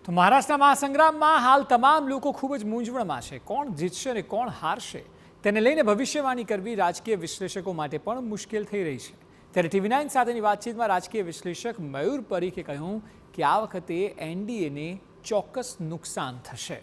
તો મહારાષ્ટ્રના મહાસંગ્રામમાં હાલ તમામ લોકો ખૂબ જ મૂંઝવણમાં છે. કોણ જીતશે અને કોણ હારશે તેને લઈને ભવિષ્યવાણી કરવી રાજકીય વિશ્લેષકો માટે પણ મુશ્કેલ થઈ રહી છે. ત્યારે TV9 સાથેની વાતચીતમાં રાજકીય વિશ્લેષક મયુર પરીખે કહ્યું કે આ વખતે એનડીએને ચોક્કસ નુકસાન થશે.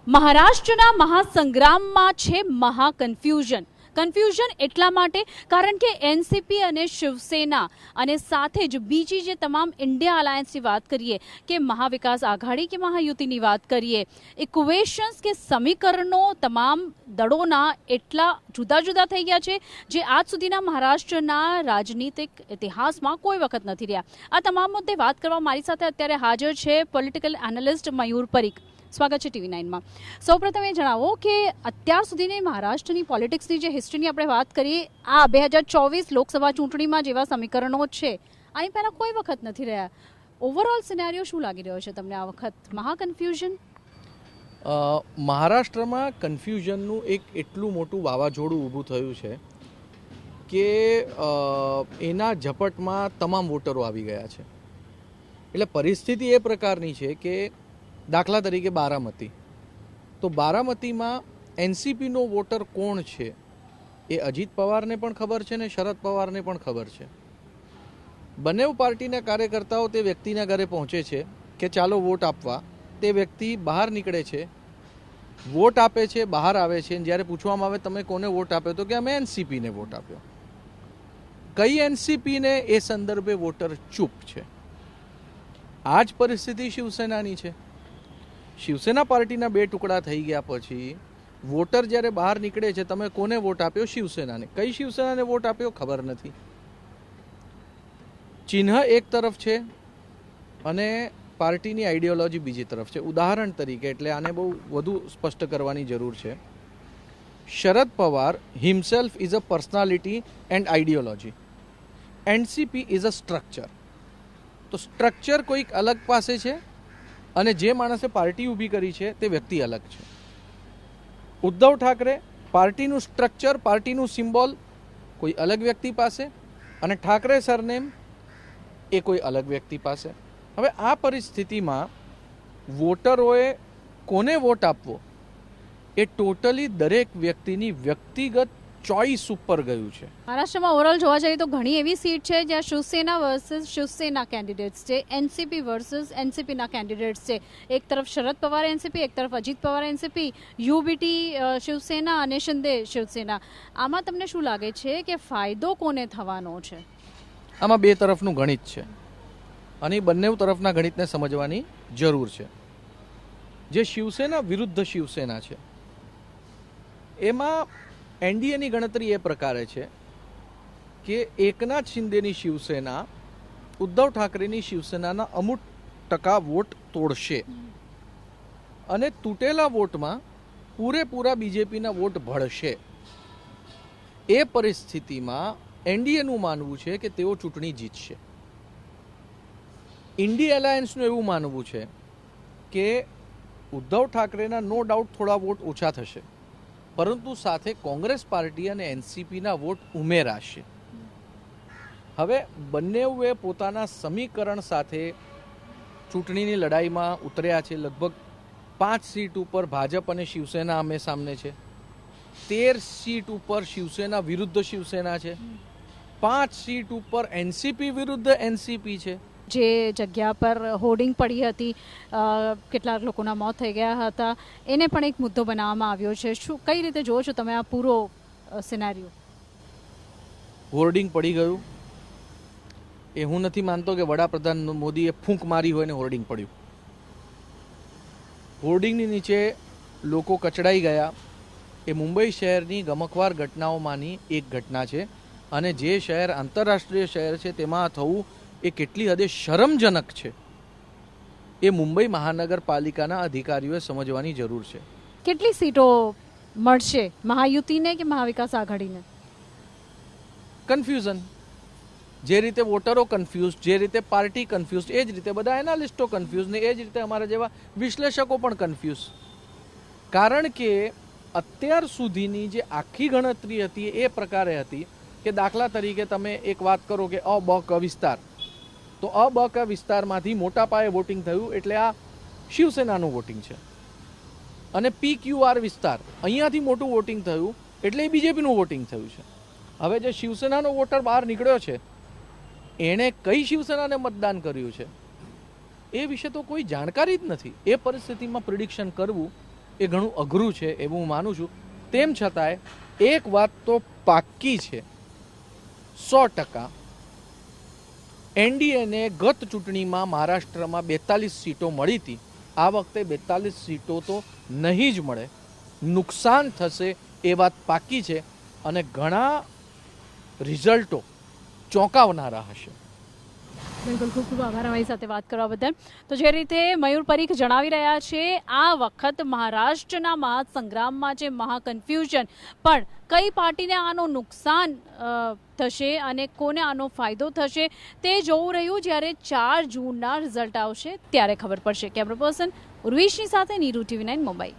મહારાષ્ટ્રના મહાસંગ્રામમાં છે મહાકન્ફ્યુઝન. કન્ફ્યુઝન એટલા માટે કારણ કે એનસીપી અને શિવસેના અને સાથે જ બીજી જે તમામ ઇન્ડિયા અલાયન્સની વાત કરીએ કે મહાવિકાસ આઘાડી કે મહાયુતિની વાત કરીએ, ઇક્વેશન્સ કે સમીકરણો તમામ દળોના એટલા જુદા જુદા થઈ ગયા છે જે આજ સુધીના મહારાષ્ટ્રના રાજનીતિક ઇતિહાસમાં કોઈ વખત નથી રહ્યા. આ તમામ મુદ્દે વાત કરવા મારી સાથે અત્યારે હાજર છે પોલિટિકલ એનાલિસ્ટ મયુર પરીખ. સ્વાગત છે TV9માં. સૌપ્રથમ એ જણાવો કે અત્યાર સુધીની મહારાષ્ટ્રની પોલિટિક્સની જે હિસ્ટ્રીની આપણે વાત કરીએ, આ 2024 લોકસભા ચૂંટણીમાં જેવા સમીકરણો છે આની પહેલાં કોઈ વખત નથી રહ્યા. ઓવરઓલ સિનેરિયો શું લાગી રહ્યો છે તમને આ વખત? મહાકન્ફ્યુઝન? મહારાષ્ટ્રમાં કન્ફ્યુઝનનું એક એટલું મોટું વાવાઝોડું ઊભું થયું છે કે એના ઝપટમાં તમામ વોટરો આવી ગયા છે. એટલે પરિસ્થિતિ એ પ્રકારની છે કે દાખલા તરીકે બારામતી, તો બારામતીમાં એનસીપીનો વોટર કોણ છે એ અજીત પવારને પણ ખબર છે ને શરદ પવારને પણ ખબર છે. બંને પાર્ટીના કાર્યકર્તાઓ તે વ્યક્તિના ઘરે પહોંચે છે કે ચાલો વોટ આપવા. તે વ્યક્તિ બહાર નીકળે છે, વોટ આપે છે, બહાર આવે છે. જ્યારે પૂછવામાં આવે તમે કોને વોટ આપ્યો તો કે અમે એનસીપીને વોટ આપ્યો. કઈ એનસીપીને એ સંદર્ભે વોટર ચૂપ છે. આ જ પરિસ્થિતિ શિવસેનાની છે. શિવસેના પાર્ટીના બે ટુકડા થઈ ગયા પછી વોટર જ્યારે બહાર નીકળે છે, તમે કોને વોટ આપ્યો? શિવસેનાને. કઈ શિવસેનાને વોટ આપ્યો ખબર નથી. ચિહ્ન એક તરફ છે અને પાર્ટીની આઈડિયોલોજી બીજી તરફ છે. ઉદાહરણ તરીકે, એટલે આને બહુ વધુ સ્પષ્ટ કરવાની જરૂર છે. Sharad Pawar himself is a personality and ideology. NCP is a structure. તો સ્ટ્રક્ચર કોઈક અલગ પાસે છે અને જે માણસે પાર્ટી ઊભી કરી છે તે વ્યક્તિ અલગ છે. ઉદ્ધવ ઠાકરે પાર્ટીનું સ્ટ્રક્ચર, પાર્ટીનું સિમ્બોલ કોઈ અલગ વ્યક્તિ પાસે અને ઠાકરે સરનેમ એ કોઈ અલગ વ્યક્તિ પાસે. હવે આ પરિસ્થિતિમાં વોટરોએ કોને વોટ આપવો એ ટોટલી દરેક વ્યક્તિની વ્યક્તિગત ચોઇસ ઉપર ગયું છે. મહારાષ્ટ્રમાં ઓવરઓલ જોવા જઈએ તો ઘણી એવી સીટ છે જ્યાં શિવસેના વર્સિસ શિવસેના કેન્ડિડેટ્સ છે, એનસીપી વર્સિસ એનસીપીના કેન્ડિડેટ્સ છે. એક તરફ શરદ પવાર એનસીપી, એક તરફ અજીત પવાર એનસીપી, યુબીટી શિવસેના અને શિંદે શિવસેના. આમાં તમને શું લાગે છે કે ફાયદો કોને થવાનો છે? આમાં બે તરફનું ગણિત છે અને બંને તરફના ગણિતને સમજવાની જરૂર છે. જે શિવસેના વિરુદ્ધ શિવસેના છે એમાં એનડીએની ગણતરી એ પ્રકારે છે કે એકનાથ શિંદેની શિવસેના ઉદ્ધવ ઠાકરેની શિવસેનાના અમુક ટકા વોટ તોડશે અને તૂટેલા વોટમાં પૂરેપૂરા બીજેપીના વોટ ભળશે. એ પરિસ્થિતિમાં એનડીએનું માનવું છે કે તેઓ ચૂંટણી જીતશે. ઇન્ડિયા એલાયન્સનું એવું માનવું છે કે ઉદ્ધવ ઠાકરેના નો ડાઉટ થોડા વોટ ઓછા થશે, પરંતુ સાથે કોંગ્રેસ પાર્ટી અને એનસીપીના વોટ ઉમેરાશે. હવે બંનેએ પોતાના સમીકરણ સાથે ચૂંટણીની લડાઈમાં ઉતર્યા છે. લગભગ 5 સીટ ઉપર ભાજપ અને શિવસેના આમે સામને છે. 13 સીટ ઉપર શિવસેના વિરુદ્ધ શિવસેના છે. 5 સીટ ઉપર એનસીપી વિરુદ્ધ એનસીપી છે. જે જગ્યા પર હોર્ડિંગ પડી હતી, કેટલાક લોકોના મોત થઈ ગયા હતા, એને પણ એક મુદ્દો બનાવવામાં આવ્યો છે. શું કઈ રીતે જોવો છો તમે આ પૂરો સિનેરિયો? હોર્ડિંગ પડી ગયું એ હું નથી માનતો કે વડાપ્રધાન મોદીએ ફૂંક મારી હોય ને હોર્ડિંગ પડ્યું. હોર્ડિંગની નીચે લોકો કચડાઈ ગયા. એ મુંબઈ શહેરની ગમખ્વાર ઘટનાઓમાંની એક ઘટના છે અને જે શહેર આંતરરાષ્ટ્રીય શહેર છે તેમાં થવું એ કેટલી હદે શરમજનક છે એ મુંબઈ મહાનગરપાલિકાના અધિકારીઓએ સમજવાની જરૂર છે. કેટલી સીટો મળશે મહાયુતિને કે મહાવિકાસ આઘાડીને? કન્ફ્યુઝન. જે રીતે વોટરો કન્ફ્યુઝ, જે રીતે પાર્ટી કન્ફ્યુઝ, એ જ રીતે બધા એનાલિસ્ટો કન્ફ્યુઝ ને એ જ રીતે અમારા જેવા વિશ્લેષકો પણ કન્ફ્યુઝ. કારણ કે અત્યાર સુધીની જે આખી ગણતરી હતી એ પ્રકારે હતી કે દાખલા તરીકે તમે એક વાત કરો કે અ બ ક વિસ્તાર, તો અ બ ક વિસ્તારમાંથી મોટા પાયે વોટિંગ થયું એટલે આ શિવસેનાનું વોટિંગ છે. અને PQR વિસ્તાર અહીંયાથી મોટું વોટિંગ થયું એટલે એ બીજેપીનું વોટિંગ થયું છે. હવે જે શિવસેનાનો વોટર બહાર નીકળ્યો છે એણે કઈ શિવસેનાને મતદાન કર્યું છે એ વિશે તો કોઈ જાણકારી જ નથી. એ પરિસ્થિતિમાં પ્રિડિક્શન કરવું એ ઘણું અઘરું છે એવું હું માનું છું. તેમ છતાંય એક વાત તો પાક્કી છે 100%, એનડીએને ગત ચૂંટણીમાં મહારાષ્ટ્રમાં 42 સીટો મળી હતી. આ વખતે 42 સીટો તો નહીં જ મળે, નુકસાન થશે એ વાત પાક્કી છે અને ઘણા રિઝલ્ટો ચોંકાવનારા હશે. બિલકુલ, ખૂબ ખૂબ આભાર અમારી સાથે વાત કરવા બદલ. તો જે રીતે મયુર પરીખ જણાવી રહ્યા છે, આ વખત મહારાષ્ટ્રના મહાસંગ્રામમાં જે મહાકન્ફ્યુઝન, પણ કઈ પાર્ટીને આનું નુકસાન થશે અને કોને આનો ફાયદો થશે તે જોવું રહ્યું. જ્યારે 4 જૂનના રિઝલ્ટ આવશે ત્યારે ખબર પડશે. કેમેરા પર્સન ઉર્વેશની સાથે નીરુ, TV9 મુંબઈ.